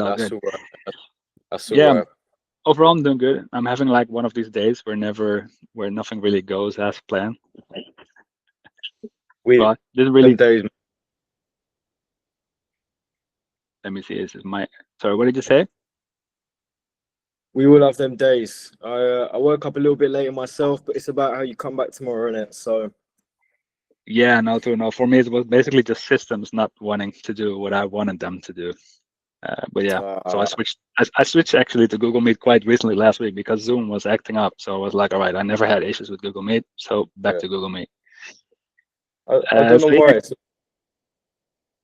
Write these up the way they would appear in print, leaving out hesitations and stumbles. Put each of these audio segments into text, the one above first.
all That's good. all right. That's all Yeah, right. overall I'm doing good. I'm having like one of these days where nothing really goes as planned. We But this them really, days. let me see, this is my, sorry, what did you say? We all have them days. I woke up a little bit later myself, but it's about how you come back tomorrow, innit? So Yeah, no, too, no. For me, it was basically just systems not wanting to do what I wanted them to do. But yeah, so I uh, switched. I switched actually to Google Meet quite recently last week because Zoom was acting up. So I was like, all right, I never had issues with Google Meet, so back yeah. to Google Meet. I don't know So why. yeah,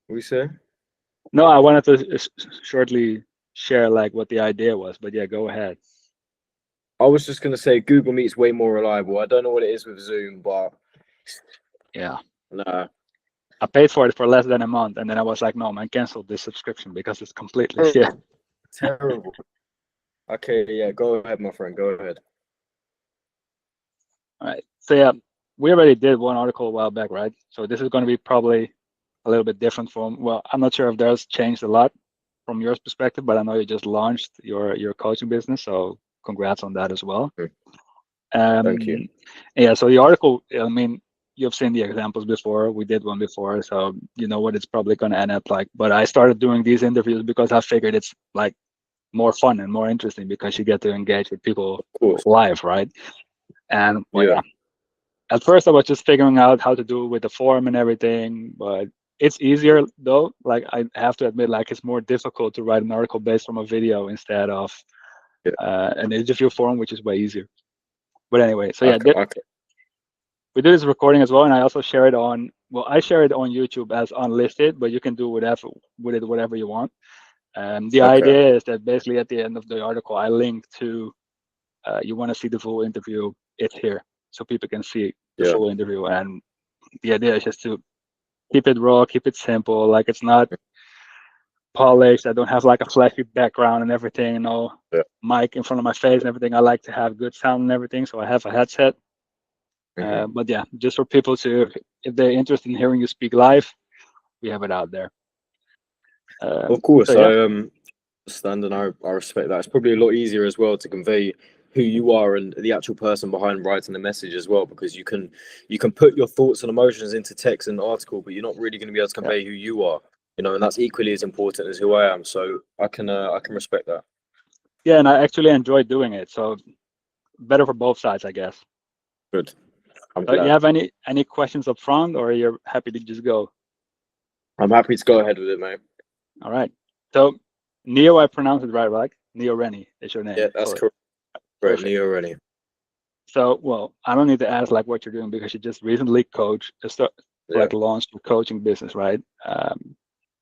We say. no, I wanted to shortly share like what the idea was, but yeah, go ahead. I was just gonna say Google Meet's way more reliable. I don't know what it is with Zoom, but Yeah, nah. I paid for it for less than a month, and then I was like, no, man, cancel this subscription because it's completely shit. Terrible. Terrible. Okay, yeah, go ahead, my friend. Go ahead. All right. So yeah, we already did one article a while back, right? So this is going to be probably a little bit different from, well, I'm not sure if there's changed a lot from your perspective, but I know you just launched your coaching business, so congrats on that as well. Thank you. Yeah, so the article, I mean, you've seen the examples before. We did one before, so you know what it's probably going to end up like. But I started doing these interviews because I figured it's like more fun and more interesting because you get to engage with people Of course. live, right? And well, Yeah. yeah, at first I was just figuring out how to do it with the form and everything, but it's easier though. Like I have to admit, like it's more difficult to write an article based from a video instead of Yeah. an interview form, which is way easier. But anyway, so yeah, Okay. Okay. we did this recording as well, and I also share it on. Well, I share it on YouTube as unlisted, but you can do whatever with it, whatever you want. The Okay. idea is that basically at the end of the article, I link to. You want to see the full interview? It's here, so people can see the Yeah. full interview. And the idea is just to keep it raw, keep it simple. Like it's not polished. I don't have like a flashy background and everything. You know, Yeah. mic in front of my face and everything. I like to have good sound and everything, so I have a headset. Hmm. But yeah, just for people to, if they're interested in hearing you speak live, we have it out there. Of So course, yeah, I understand and I respect that. It's probably a lot easier as well to convey who you are and the actual person behind writing the message as well, because you can put your thoughts and emotions into text and article, but you're not really going to be able to yeah, convey who you are, and that's equally as important as who I am. So I can respect that. yeah, and I actually enjoy doing it. So better for both sides, I guess. Good. I'm You glad. have any questions up front, or you're happy to just go? I'm happy to go ahead with it, mate. All right. So Neo, I pronounced it right, right? Neo Rennie is your Yeah, name. that's Sorry. correct. Right, Perfect. Neo already. So, well, I don't need to ask like what you're doing because you just recently Yeah. like launched your coaching business, right?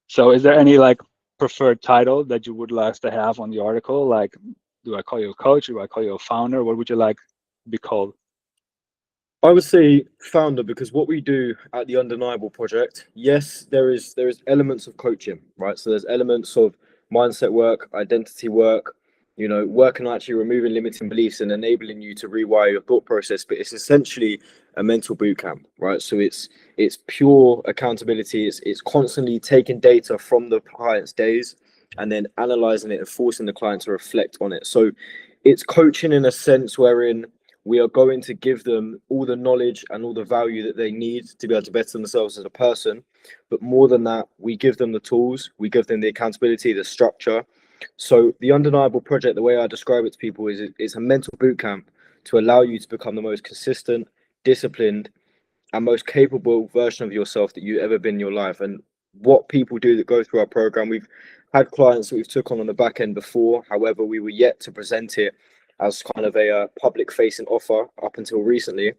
So, is there any like preferred title that you would like to have on the article? Like, do I call you a coach? Do I call you a founder? What would you like to be called? I would say founder, because what we do at the Undeniable Project, yes, there is elements of coaching, right? So there's elements of mindset work, identity work, working on actually removing limiting beliefs and enabling you to rewire your thought process. But it's essentially a mental boot camp, right? So it's pure accountability. It's constantly taking data from the client's days and then analyzing it and forcing the client to reflect on it. So it's coaching in a sense wherein we are going to give them all the knowledge and all the value that they need to be able to better themselves as a person. But more than that, we give them the tools, we give them the accountability, the structure. So the Undeniable Project, the way I describe it to people, is it's a mental boot camp to allow you to become the most consistent, disciplined, and most capable version of yourself that you've ever been in your life. And what people do that go through our program, we've had clients that we've took on the back end before. However, we were yet to present it as kind of a public facing offer up until recently.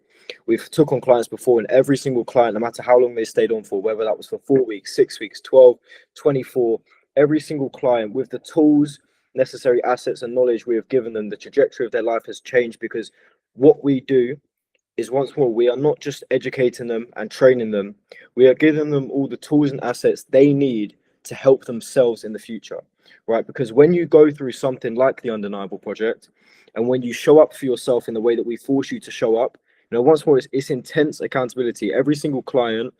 We've took on clients before, and every single client, no matter how long they stayed on for, whether that was for 4 weeks, 6 weeks, 12, 24, every single client with the tools, necessary assets and knowledge we have given them, the trajectory of their life has changed, because what we do is, once more, we are not just educating them and training them, we are giving them all the tools and assets they need to help themselves in the future, right? Because when you go through something like the Undeniable Project, and when you show up for yourself in the way that we force you to show up, once more, it's intense accountability. Every single client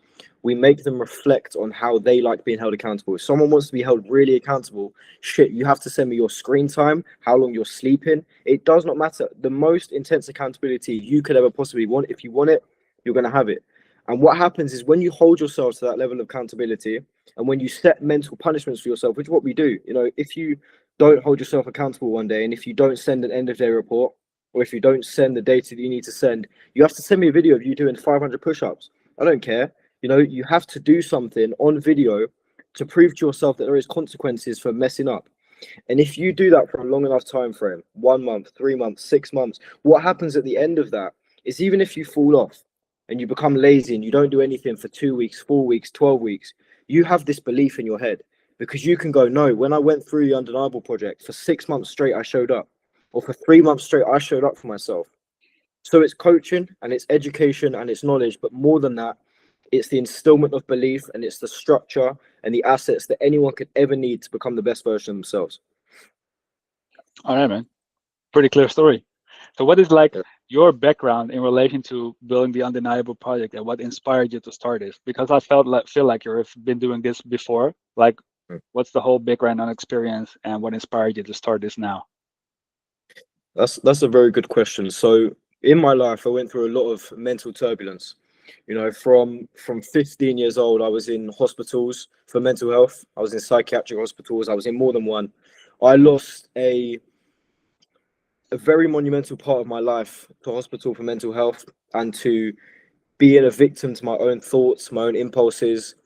we make them reflect on how they like being held accountable. If someone wants to be held really accountable, shit, you have to send me your screen time, how long you're sleeping. It does not matter. The most intense accountability you could ever possibly want, if you want it, you're going to have it. And what happens is when you hold yourself to that level of accountability and when you set mental punishments for yourself, which is what we do, if you don't hold yourself accountable one day and if you don't send an end of day report or if you don't send the data that you need to send, you have to send me a video of you doing 500 push-ups. I don't care. You have to do something on video to prove to yourself that there is consequences for messing up. And if you do that for a long enough time frame, 1 month, 3 months, 6 months, what happens at the end of that is even if you fall off and you become lazy and you don't do anything for 2 weeks, 4 weeks, 12 weeks, you have this belief in your head because you can go, no, when I went through the Undeniable project for 6 months straight, I showed up, or for 3 months straight, I showed up for myself. So it's coaching and it's education and it's knowledge, but more than that, it's the instillment of belief and it's the structure and the assets that anyone could ever need to become the best version of themselves. All right, man. Pretty clear story. So what is like Yeah. your background in relation to building the Undeniable project and what inspired you to start this? Because I feel like you've been doing this before. Like, what's the whole background and experience and what inspired you to start this now? That's a very good question. So in my life, I went through a lot of mental turbulence. From 15 years old, I was in hospitals for mental health. I was in psychiatric hospitals. I was in more than one. I lost a very monumental part of my life to hospital for mental health and to being a victim to my own thoughts, my own impulses,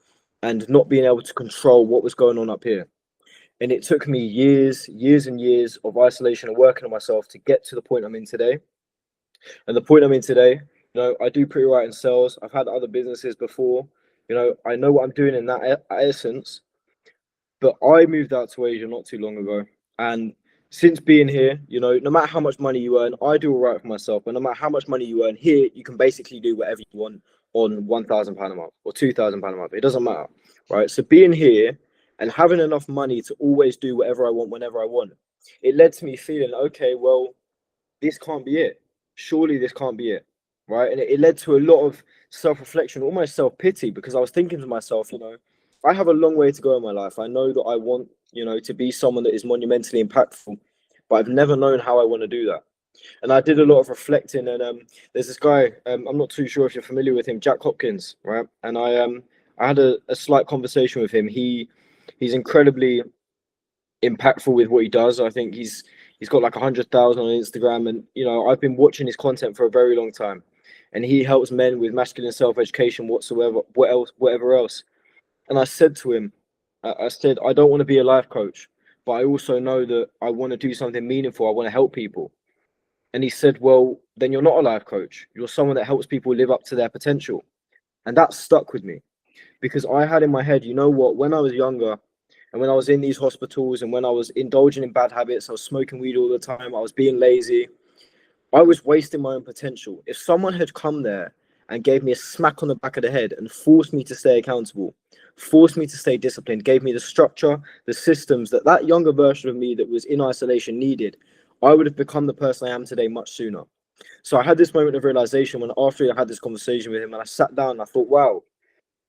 and not being able to control what was going on up here. And it took me years and years of isolation and working on myself to get to the point I'm in today. And the point I'm in today, I do pretty right in sales. I've had other businesses before. I know what I'm doing in that essence. But I moved out to Asia not too long ago. And since being here, no matter how much money you earn, I do all right for myself. But no matter how much money you earn here, you can basically do whatever you want on £1,000 a month or £2,000 a month. It doesn't matter, right? So being here and having enough money to always do whatever I want whenever I want, it led to me feeling, okay, well, this can't be it. Surely this can't be it, right? And it led to a lot of self-reflection, almost self-pity, because I was thinking to myself, I have a long way to go in my life. I know that I want, to be someone that is monumentally impactful, but I've never known how I want to do that. And I did a lot of reflecting. And there's this guy, I'm not too sure if you're familiar with him, Jack Hopkins, right? And I had a slight conversation with him. He's incredibly impactful with what he does. I think he's got like 100,000 on Instagram, and I've been watching his content for a very long time, and he helps men with masculine self-education whatsoever, whatever else. And I said to him, I said, I don't want to be a life coach, but I also know that I want to do something meaningful. I want to help people. And he said, well, then you're not a life coach. You're someone that helps people live up to their potential. And that stuck with me because I had in my head, you know what, when I was younger and when I was in these hospitals and when I was indulging in bad habits, I was smoking weed all the time, I was being lazy, I was wasting my own potential. If someone had come there and gave me a smack on the back of the head and forced me to stay accountable, forced me to stay disciplined, gave me the structure, the systems that younger version of me that was in isolation needed, I would have become the person I am today much sooner. So I had this moment of realization when after I had this conversation with him and I sat down and I thought, wow,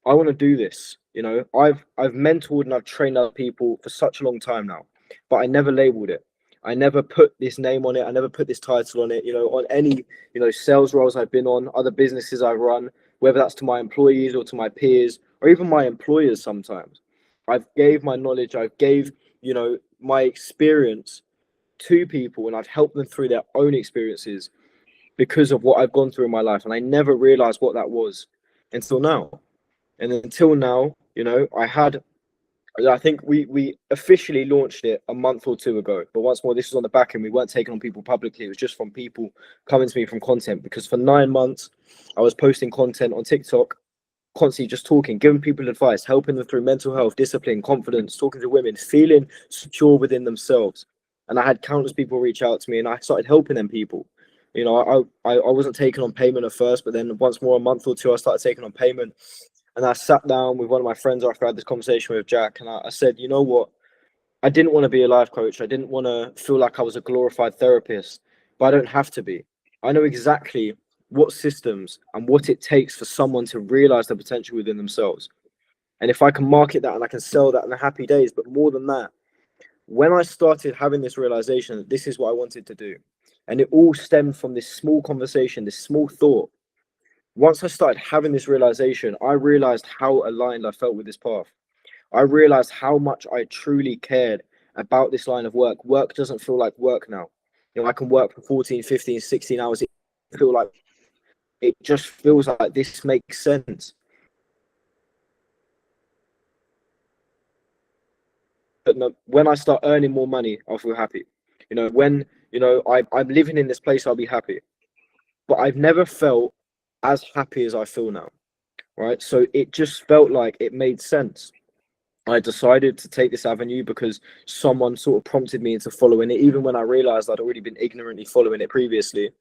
I want to do this. I've mentored and I've trained other people for such a long time now, but I never labeled it. I never put this name on it. I never put this title on it. On any sales roles I've been on, other businesses I've run, whether that's to my employees or to my peers or even my employers. Sometimes I've gave my knowledge. I've gave my experience to people, and I've helped them through their own experiences because of what I've gone through in my life, and I never realized what that was until now. And until now, I think we officially launched it a month or two ago. But once more, this was on the back end. We weren't taking on people publicly. It was just from people coming to me from content. Because for 9 months, I was posting content on TikTok, constantly just talking, giving people advice, helping them through mental health, discipline, confidence, talking to women, feeling secure within themselves. And I had countless people reach out to me, and I started helping them people. I wasn't taking on payment at first, but then once more, a month or two, I started taking on payment. And I sat down with one of my friends after I had this conversation with Jack, and I said, you know what? I didn't want to be a life coach. I didn't want to feel like I was a glorified therapist, but I don't have to be. I know exactly what systems, and what it takes for someone to realize the potential within themselves. And if I can market that and I can sell that in the happy days, but more than that, when I started having this realization that this is what I wanted to do, and it all stemmed from this small conversation, this small thought. Once I started having this realization, I realized how aligned I felt with this path. I realized how much I truly cared about this line of work. Work doesn't feel like work now. You know, I can work for 14, 15, 16 hours. It just feels like this makes sense. But no, when I start earning more money, I'll feel happy. You know, when, I'm living in this place, I'll be happy. But I've never felt as happy as I feel now. Right. So it just felt like it made sense. I decided to take this avenue because someone sort of prompted me into following it, even when I realized I'd already been ignorantly following it previously.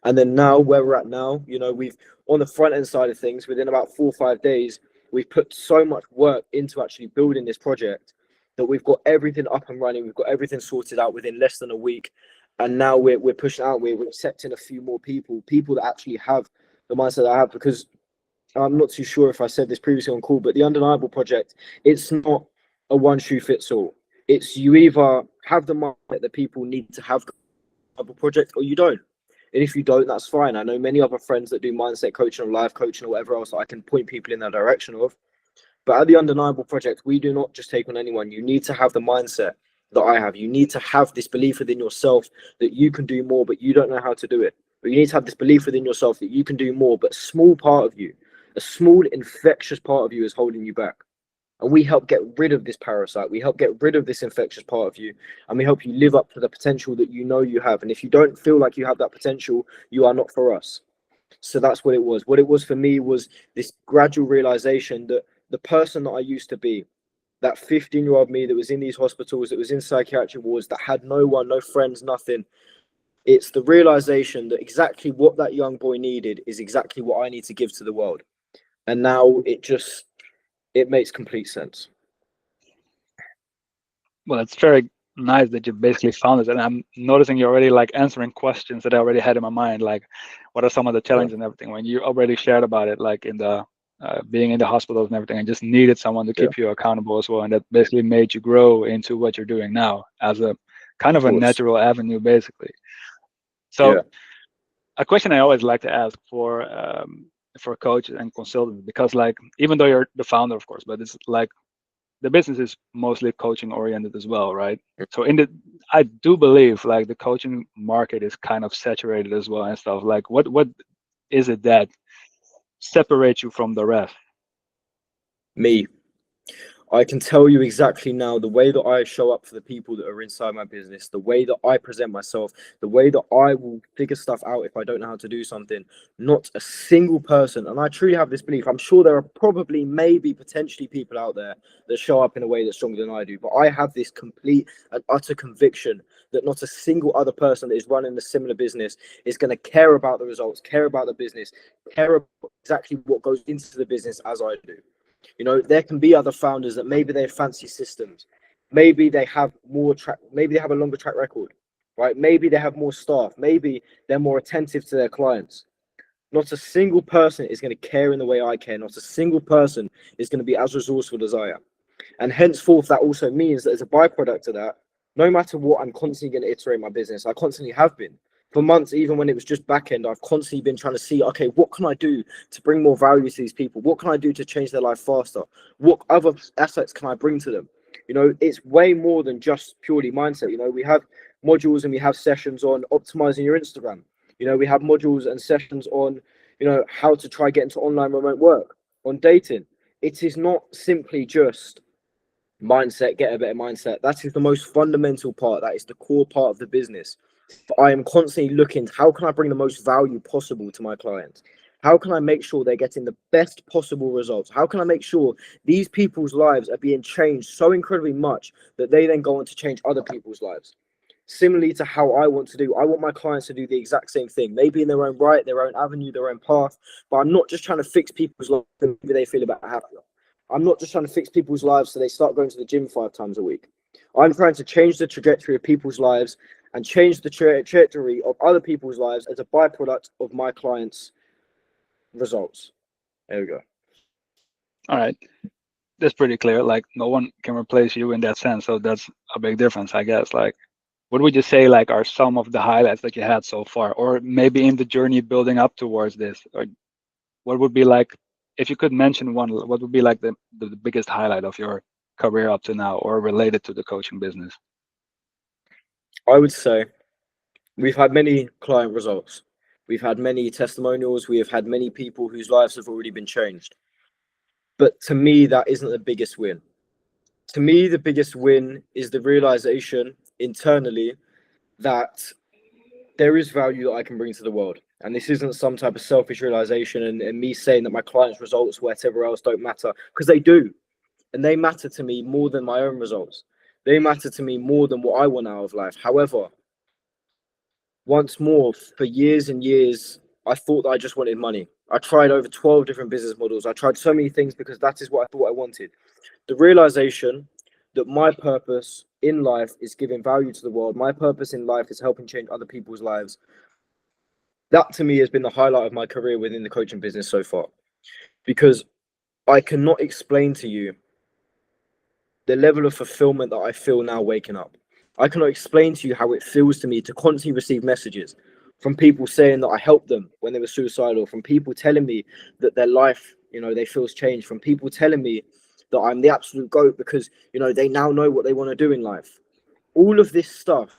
And then now, where we're at now, we've, on the front end side of things, within about 4 or 5 days, we've put so much work into actually building this project that we've got everything up and running. We've got everything sorted out within less than a week. And now we're pushing out, we're accepting a few more people that actually have the mindset I have, because I'm not too sure if I said this previously on call, but the Undeniable project, it's not a one shoe fits all. It's you either have the mindset that people need to have the project, or you don't. And if you don't, that's fine. I know many other friends that do mindset coaching or life coaching or whatever else that I can point people in that direction of. But at the Undeniable project, we do not just take on anyone. You need to have the mindset that I have. You need to have this belief within yourself that you can do more, but you don't know how to do it. But you need to have this belief within yourself that you can do more, but a small part of you, a small infectious part of you is holding you back. And we help get rid of this parasite. We help get rid of this infectious part of you. And we help you live up to the potential that you know you have. And if you don't feel like you have that potential, you are not for us. So that's what it was. What it was for me was this gradual realization that the person that I used to be, that 15-year-old me that was in these hospitals, that was in psychiatric wards, that had no one, no friends, nothing. It's the realization that exactly what that young boy needed is exactly what I need to give to the world. And now it makes complete sense. Well, it's very nice that you basically found it, and I'm noticing you're already like answering questions that I already had in my mind, like what are some of the Yeah, challenges and everything. When you already shared about it, like in the being in the hospitals and everything, and just needed someone to yeah, keep you accountable as well, and that basically made you grow into what you're doing now as a kind of of a course. natural avenue, basically. So Yeah, a question I always like to ask for coaches and consultants, because like even though you're the founder, of course, but it's like the business is mostly coaching oriented as well, right? So I do believe like the coaching market is kind of saturated as well and stuff. Like what is it that separates you from the rest? me. I can tell you exactly now the way that I show up for the people that are inside my business, the way that I present myself, the way that I will figure stuff out if I don't know how to do something. Not a single person, and I truly have this belief. I'm sure there are probably, maybe, potentially people out there that show up in a way that's stronger than I do, but I have this complete and utter conviction that not a single other person that is running a similar business is going to care about the results, care about the business, care about exactly what goes into the business as I do. There can be other founders that maybe they have fancy systems, maybe they have maybe they have a longer track record, right? Maybe they have more staff, maybe they're more attentive to their clients. Not a single person is going to care in the way I care. Not a single person is going to be as resourceful as I am. And henceforth, that also means that as a byproduct of that, no matter what, I'm constantly going to iterate my business. I constantly have been. For months, even when it was just back end, I've constantly been trying to see, okay, what can I do to bring more value to these people? What can I do to change their life faster? What other assets can I bring to them? It's way more than just purely mindset. We have modules and we have sessions on optimizing your Instagram. We have modules and sessions on, how to try get into online remote work, on dating. It is not simply just mindset, get a better mindset. That is the most fundamental part. That is the core part of the business. But I am constantly looking, how can I bring the most value possible to my clients? How can I make sure they're getting the best possible results? How can I make sure these people's lives are being changed so incredibly much that they then go on to change other people's lives? Similarly to how I want to do, I want my clients to do the exact same thing, maybe in their own right, their own avenue, their own path. But I'm not just trying to fix people's lives so maybe they feel a bit happier. I'm not just trying to fix people's lives so they start going to the gym 5 times a week. I'm trying to change the trajectory of people's lives and change the trajectory of other people's lives as a byproduct of my clients' results. There we go. All right. That's pretty clear. Like no one can replace you in that sense. So that's a big difference, I guess. Like what would you say like are some of the highlights that you had so far? Or maybe in the journey building up towards this? Or what would be like if you could mention one, what would be like the biggest highlight of your career up to now or related to the coaching business? I would say we've had many client results. We've had many testimonials. We have had many people whose lives have already been changed. But to me, that isn't the biggest win. To me, the biggest win is the realization internally that there is value that I can bring to the world. And this isn't some type of selfish realization and me saying that my clients' results, whatever else, don't matter, because they do. And they matter to me more than my own results. They matter to me more than what I want out of life. However, once more, for years and years, I thought that I just wanted money. I tried over 12 different business models. I tried so many things because that is what I thought I wanted. The realization that my purpose in life is giving value to the world, my purpose in life is helping change other people's lives. That to me has been the highlight of my career within the coaching business so far. Because I cannot explain to you the level of fulfillment that I feel now waking up. I cannot explain to you how it feels to me to constantly receive messages from people saying that I helped them when they were suicidal, from people telling me that their life, they feels changed, from people telling me that I'm the absolute GOAT because, they now know what they want to do in life. All of this stuff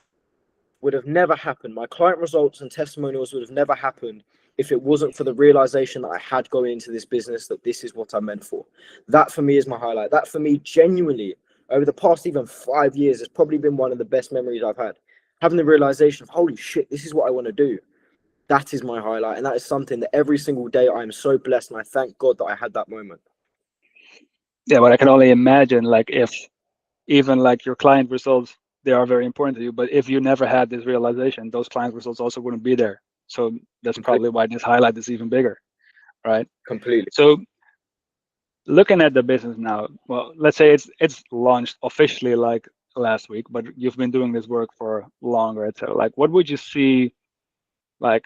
would have never happened. My client results and testimonials would have never happened if it wasn't for the realization that I had going into this business that this is what I'm meant for. That for me is my highlight. That for me, genuinely, over the past even 5 years, has probably been one of the best memories I've had. Having the realization of, holy shit, this is what I want to do. That is my highlight. And that is something that every single day I am so blessed. And I thank God that I had that moment. Yeah, but I can only imagine like if even like your client results, they are very important to you, but if you never had this realization, those client results also wouldn't be there. So that's Completely. probably why this highlight is even bigger, right? Completely. So looking at the business now, well, let's say it's launched officially like last week, but you've been doing this work for longer, etc. Like, what would you see? Like,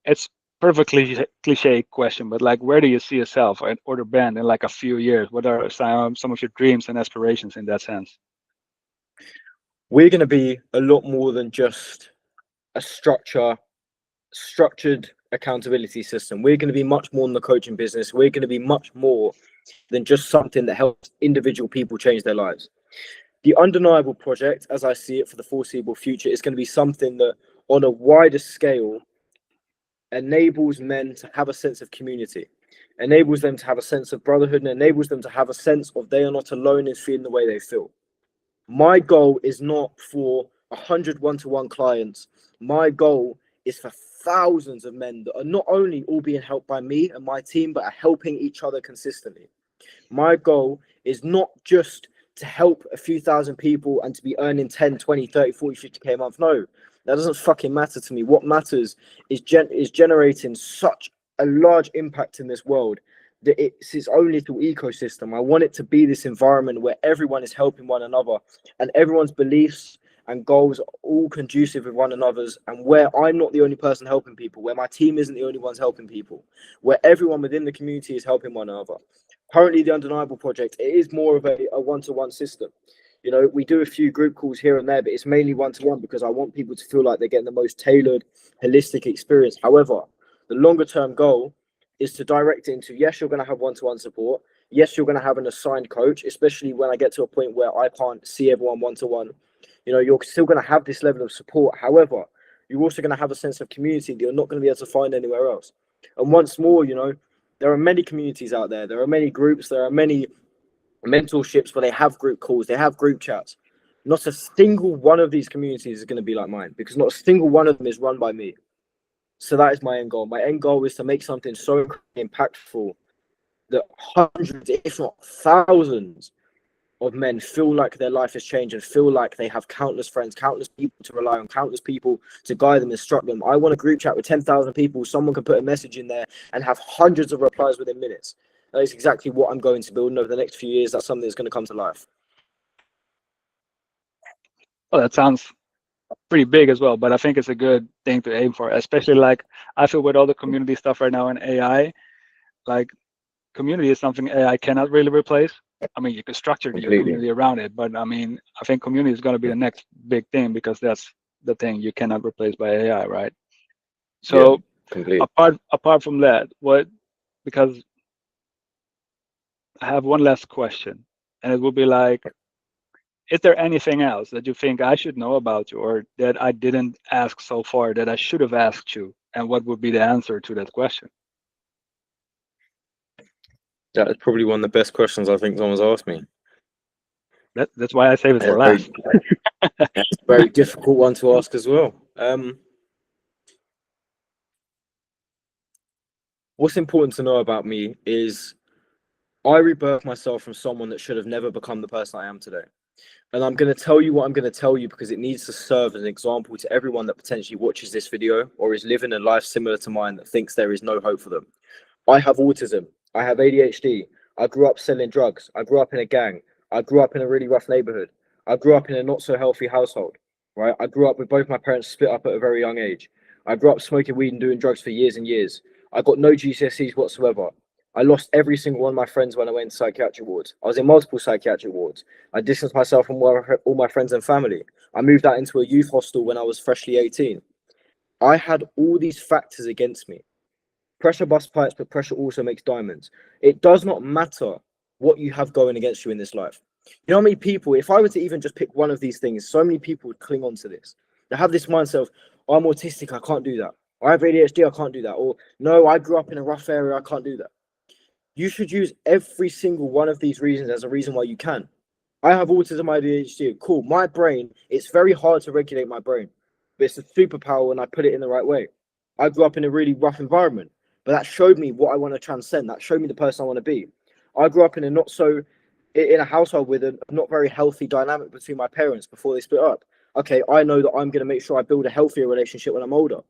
it's perfectly cliche question, but like, where do you see yourself or the brand in like a few years? What are some of your dreams and aspirations in that sense? We're going to be a lot more than just a structured accountability system. We're going to be much more in the coaching business. We're going to be much more than just something that helps individual people change their lives. The undeniable project, as I see it for the foreseeable future, is going to be something that on a wider scale enables men to have a sense of community, enables them to have a sense of brotherhood, and enables them to have a sense of they are not alone in feeling the way they feel. My goal is not for 100 one-to-one clients. My goal is for thousands of men that are not only all being helped by me and my team, but are helping each other consistently. My goal is not just to help a few thousand people and to be earning 10, 20, 30, 40, 50K a month. No, that doesn't fucking matter to me. What matters is generating such a large impact in this world that it's its own little ecosystem. I want it to be this environment where everyone is helping one another and everyone's beliefs and goals are all conducive with one another's, and where I'm not the only person helping people, where my team isn't the only ones helping people, where everyone within the community is helping one another. Currently, the Undeniable Project, it is more of a one-to-one system. We do a few group calls here and there, but it's mainly one-to-one because I want people to feel like they're getting the most tailored, holistic experience. However, the longer-term goal is to direct it into, yes, you're going to have one-to-one support. Yes, you're going to have an assigned coach, especially when I get to a point where I can't see everyone one-to-one. You're still going to have this level of support. However, you're also going to have a sense of community that you're not going to be able to find anywhere else. And once more, there are many communities out there. There are many groups. There are many mentorships where they have group calls. They have group chats. Not a single one of these communities is going to be like mine because not a single one of them is run by me. So that is my end goal. My end goal is to make something so impactful that hundreds, if not thousands, of men feel like their life has changed and feel like they have countless friends, countless people to rely on, countless people to guide them, instruct them. I want a group chat with 10,000 people. Someone can put a message in there and have hundreds of replies within minutes. That is exactly what I'm going to build. And over the next few years, that's something that's going to come to life. Well, that sounds pretty big as well. But I think it's a good thing to aim for, especially like I feel with all the community stuff right now in AI, like community is something AI cannot really replace. I mean, you can structure your Completely. community around it, but I mean, I think community is going to be the next big thing because that's the thing you cannot replace by AI, right? Yeah, So completely. apart from that, what because I have one last question, and it will be like, is there anything else that you think I should know about you or that I didn't ask so far that I should have asked you? And what would be the answer to that question? That is probably one of the best questions I think someone's asked me. That's why I save it A for very, last. it's a very difficult one to ask as well. What's important to know about me is I rebirthed myself from someone that should have never become the person I am today. And I'm going to tell you what I'm going to tell you because it needs to serve as an example to everyone that potentially watches this video or is living a life similar to mine that thinks there is no hope for them. I have autism. I have ADHD. I grew up selling drugs. I grew up in a gang. I grew up in a really rough neighborhood. I grew up in a not so healthy household, right? I grew up with both my parents split up at a very young age. I grew up smoking weed and doing drugs for years and years. I got no GCSEs whatsoever. I lost every single one of my friends when I went into psychiatric wards. I was in multiple psychiatric wards. I distanced myself from all my friends and family. I moved out into a youth hostel when I was freshly 18. I had all these factors against me. Pressure busts pipes, but pressure also makes diamonds. It does not matter what you have going against you in this life. You know how many people, if I were to even just pick one of these things, so many people would cling on to this. They have this mindset of, oh, I'm autistic, I can't do that. I have ADHD, I can't do that. Or, no, I grew up in a rough area, I can't do that. You should use every single one of these reasons as a reason why you can. I have autism, ADHD. Cool. My brain, it's very hard to regulate my brain, but it's a superpower when I put it in the right way. I grew up in a really rough environment, but that showed me what I want to transcend. That showed me the person I want to be. I grew up in a not so in a household with a not very healthy dynamic between my parents before they split up. Okay, I know that I'm going to make sure I build a healthier relationship when I'm older.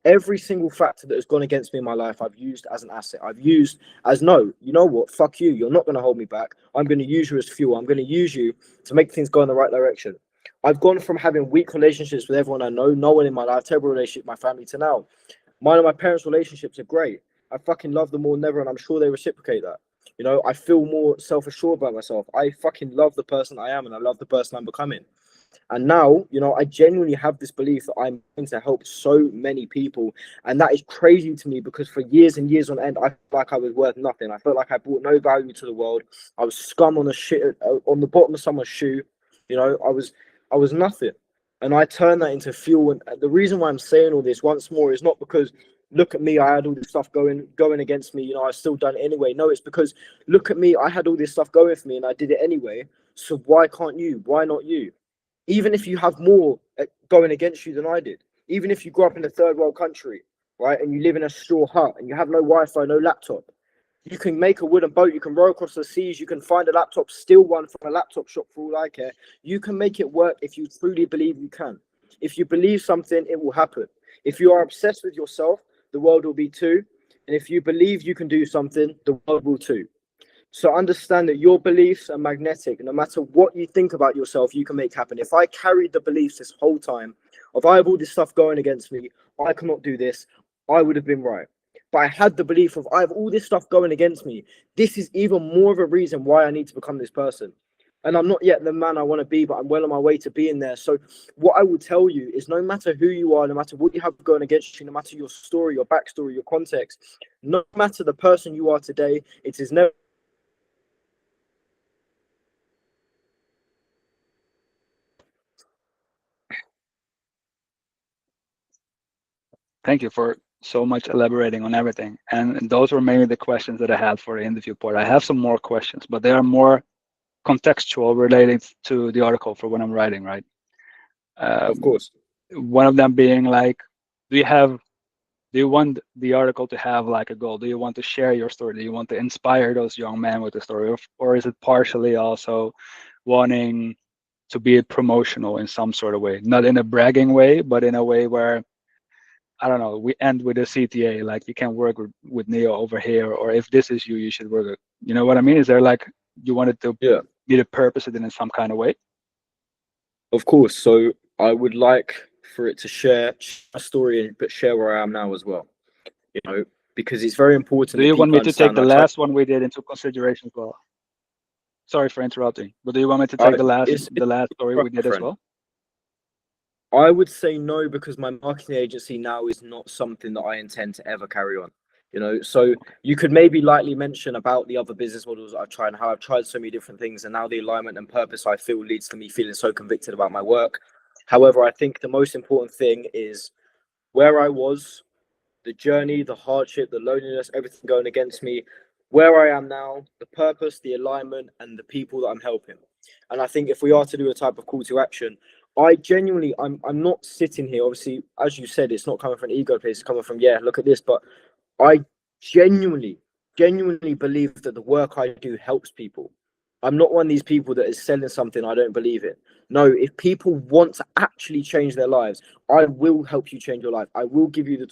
Every single factor that has gone against me in my life, I've used as an asset. I've used as, no, you know what? Fuck you. You're not going to hold me back. I'm going to use you as fuel. I'm going to use you to make things go in the right direction. I've gone from having weak relationships with everyone I know, no one in my life, terrible relationship with my family, to now. Mine and my parents' relationships are great. I fucking love them more than ever, and I'm sure they reciprocate that. You know, I feel more self-assured about myself. I fucking love the person I am, and I love the person I'm becoming. And now, you know, I genuinely have this belief that I'm going to help so many people. And that is crazy to me because for years and years on end, I felt like I was worth nothing. I felt like I brought no value to the world. I was scum on a shit on the bottom of someone's shoe. You know, I was nothing. And I turned that into fuel. And the reason why I'm saying all this once more is not because look at me, I had all this stuff going against me, you know, I've still done it anyway. No, it's because look at me, I had all this stuff going for me and I did it anyway. So why can't you? Why not you? Even if you have more going against you than I did, even if you grew up in a third world country, right, and you live in a straw hut and you have no Wi-Fi, no laptop, you can make a wooden boat, you can row across the seas, you can find a laptop, steal one from a laptop shop for all I care. You can make it work if you truly believe you can. If you believe something, it will happen. If you are obsessed with yourself, the world will be too. And if you believe you can do something, the world will too. So understand that your beliefs are magnetic. No matter what you think about yourself, you can make happen. If I carried the beliefs this whole time of I have all this stuff going against me, I cannot do this, I would have been right. But I had the belief of I have all this stuff going against me. This is even more of a reason why I need to become this person. And I'm not yet the man I want to be, but I'm well on my way to being there. So what I will tell you is no matter who you are, no matter what you have going against you, no matter your story, your backstory, your context, no matter the person you are today, it is never Thank you for so much elaborating on everything. And those were mainly the questions that I had for the interview part. I have some more questions, but they are more contextual related to the article for when I'm writing, right? of Um, course. one of them being like, do you have, do you want the article to have like a goal? Do you want to share your story? Do you want to inspire those young men with the story? Or is it partially also wanting to be promotional in some sort of way? Not in a bragging way, but in a way where I don't know, we end with a CTA, like you can work with Neo over here, or if this is you, you should work with, you know what I mean? Is there like, you wanted to Yeah, be the purpose of it in some kind of way? of course. So I would like for it to share a story, but share where I am now as well. You know, because it's very important Do that you want people me to take understand. the I try. last one we did into consideration as well? Sorry for interrupting, but do you want me to take It's the last story right, we my did as friend. well? I would say no because my marketing agency now is not something that I intend to ever carry on. You know, so Okay. you could maybe lightly mention about the other business models I've tried and how I've tried so many different things, and now the alignment and purpose I feel leads to me feeling so convicted about my work. However, I think the most important thing is where I was, the journey, the hardship, the loneliness, everything going against me, where I am now, the purpose, the alignment, and the people that I'm helping. And I think if we are to do a type of call to action, I genuinely, I'm not sitting here. Obviously, as you said, it's not coming from an ego place. It's coming from, yeah, look at this. But I genuinely, genuinely believe that the work I do helps people. I'm not one of these people that is selling something I don't believe in. No, if people want to actually change their lives, I will help you change your life. I will give you the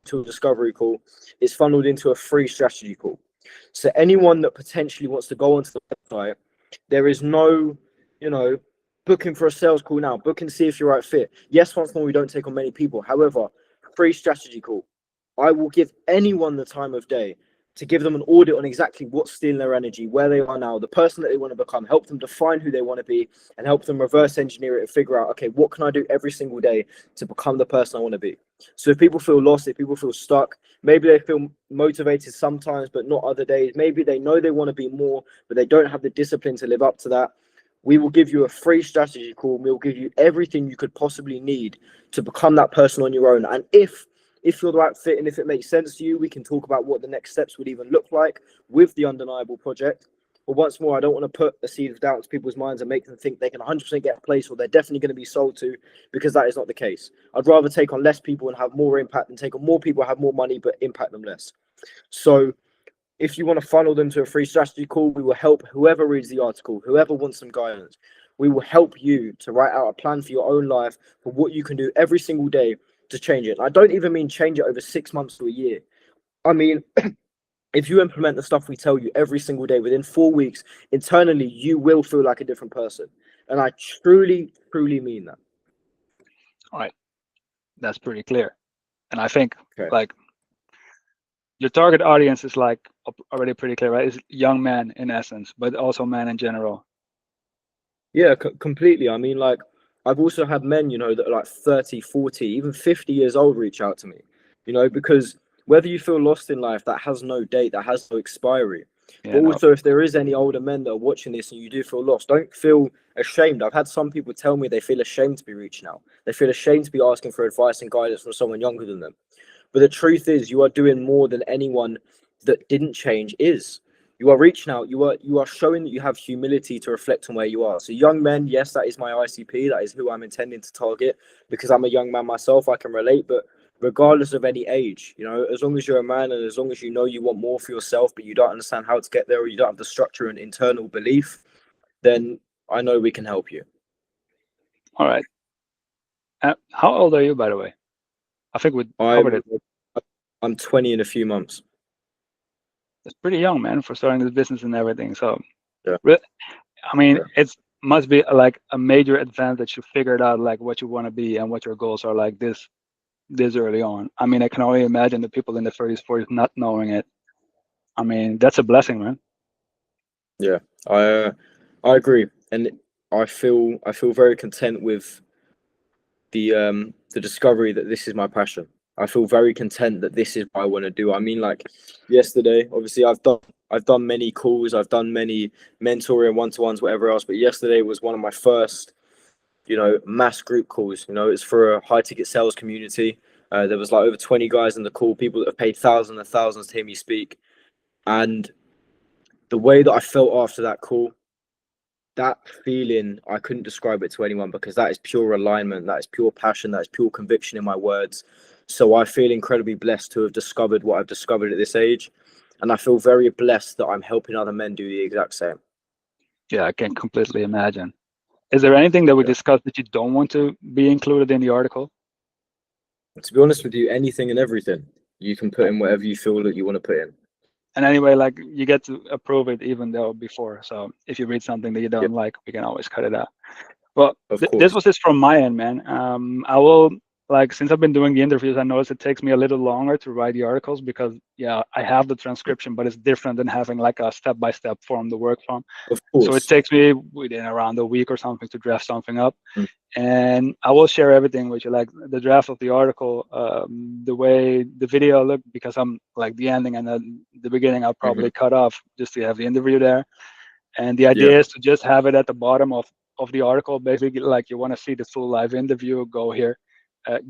to a discovery call is funneled into a free strategy call. So anyone that potentially wants to go onto the website, there is no, you know, booking for a sales call now. Book and see if you're right fit. Yes, once more we don't take on many people. However, free strategy call. I will give anyone the time of day to give them an audit on exactly what's stealing their energy, where they are now, the person that they want to become, help them define who they want to be, and help them reverse engineer it and figure out, okay, what can I do every single day to become the person I want to be? So if people feel lost, if people feel stuck, maybe they feel motivated sometimes, but not other days. Maybe they know they want to be more, but they don't have the discipline to live up to that. We will give you a free strategy call. We'll give you everything you could possibly need to become that person on your own. And if you're the right fit and if it makes sense to you, we can talk about what the next steps would even look like with the Undeniable project. But once more, I don't want to put a seed of doubt into people's minds and make them think they can 100% get a place or they're definitely going to be sold to, because that is not the case. I'd rather take on less people and have more impact than take on more people, have more money, but impact them less. So if you want to funnel them to a free strategy call, we will help whoever reads the article, whoever wants some guidance. We will help you to write out a plan for your own life for what you can do every single day to change it. And I don't even mean change it over 6 months to a year. I mean, if you implement the stuff we tell you every single day within 4 weeks, internally, you will feel like a different person. And I truly, truly mean that. All right, that's pretty clear. And I think Okay. like your target audience is like already pretty clear, right? It's young men in essence, but also men in general. Yeah, completely. I mean, like, I've also had men, you know, that are like 30, 40, even 50 years old reach out to me, you know, because whether you feel lost in life, that has no date, that has no expiry. But Yeah, no, also, if there is any older men that are watching this and you do feel lost, don't feel ashamed. I've had some people tell me they feel ashamed to be reaching out. They feel ashamed to be asking for advice and guidance from someone younger than them. But the truth is, you are doing more than anyone that didn't change is. You are reaching out. You are showing that you have humility to reflect on where you are. So, young men, yes, that is my ICP. That is who I'm intending to target because I'm a young man myself. I can relate, but regardless of any age, you know, as long as you're a man and as long as you know you want more for yourself, but you don't understand how to get there, or you don't have the structure and internal belief, then I know we can help you. all right. How old are you, by the way? I think we covered I'm it. I'm 20 in a few months. It's pretty young, man, for starting this business and everything. So, Yeah, I mean, yeah. it's must be like a major advantage you figured out like what you want to be and what your goals are like this early on. I mean, I can only imagine the people in the 30s, 40s not knowing it. I mean, that's a blessing, man. Yeah, I agree, and I feel very content with the discovery that this is my passion. I feel very content that this is what I want to do. I mean, like yesterday, obviously I've done many calls, I've done many mentoring one to ones, whatever else, but yesterday was one of my first, you know, mass group calls. You know, it's for a high ticket sales community. There was like over 20 guys in the call, people that have paid thousands and thousands to hear me speak, and the way that I felt after that call, that feeling, I couldn't describe it to anyone because that is pure alignment, that is pure passion, that is pure conviction in my words. So I feel incredibly blessed to have discovered what I've discovered at this age, and I feel very blessed that I'm helping other men do the exact same. Yeah, I can completely imagine. Is there anything that we Yeah. discussed that you don't want to be included in the article? To be honest with you, anything and everything you can put in whatever you feel that you want to put in. And anyway, like you get to approve it even though before. So if you read something that you Yeah, don't like, we can always cut it out. Well, of this course. was just from my end, man. I will, like, since I've been doing the interviews, I noticed it takes me a little longer to write the articles because, yeah, I have the transcription, but it's different than having like a step-by-step form to work from. Of So it course. takes me within around a week or something to draft something up. Mm. And I will share everything with you, like the draft of the article, the way the video looked, because I'm like the ending and the beginning I'll Hmm. probably cut off just to have the interview there. And the Yeah, idea is to just have it at the bottom of the article, basically like you want to see the full live interview, go here.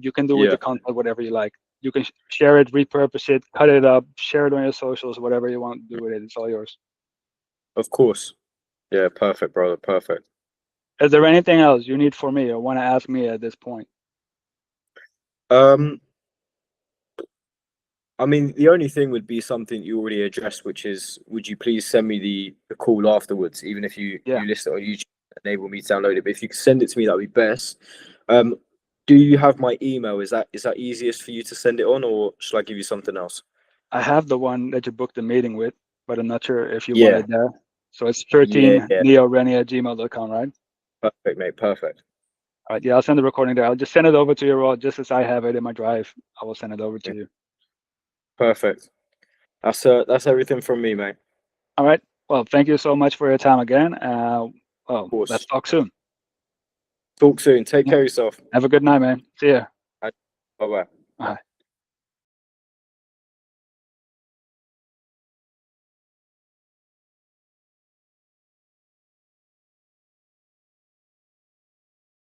You can do with yeah, the content whatever you like. You can share it, repurpose it, cut it up, share it on your socials, whatever you want to do with it. It's all yours. of course. Yeah, perfect, brother. Perfect. Is there anything else you need for me or want to ask me at this point? Um, I mean, the only thing would be something you already addressed, which is, would you please send me the call afterwards, even if Yeah, you list it on YouTube, enable me to download it. But if you could send it to me, that'd be best. Um, do you have my email? Is that easiest for you to send it on, or should I give you something else? I have the one that you booked the meeting with, but I'm not sure if you want Yeah, it there. So it's yeah, 13 yeah. neorenny@gmail.com, right? Perfect, mate. Perfect. All right, yeah, I'll send the recording there. I'll just send it over to you, raw, just as I have it in my drive. I will send it over Yeah, to you. perfect. That's everything from me, mate. All right. Well, thank you so much for your time again. Of Well, let's course. talk soon. Talk soon. Take Yeah. care of yourself. Have a good night, man. See ya. Bye bye. Bye.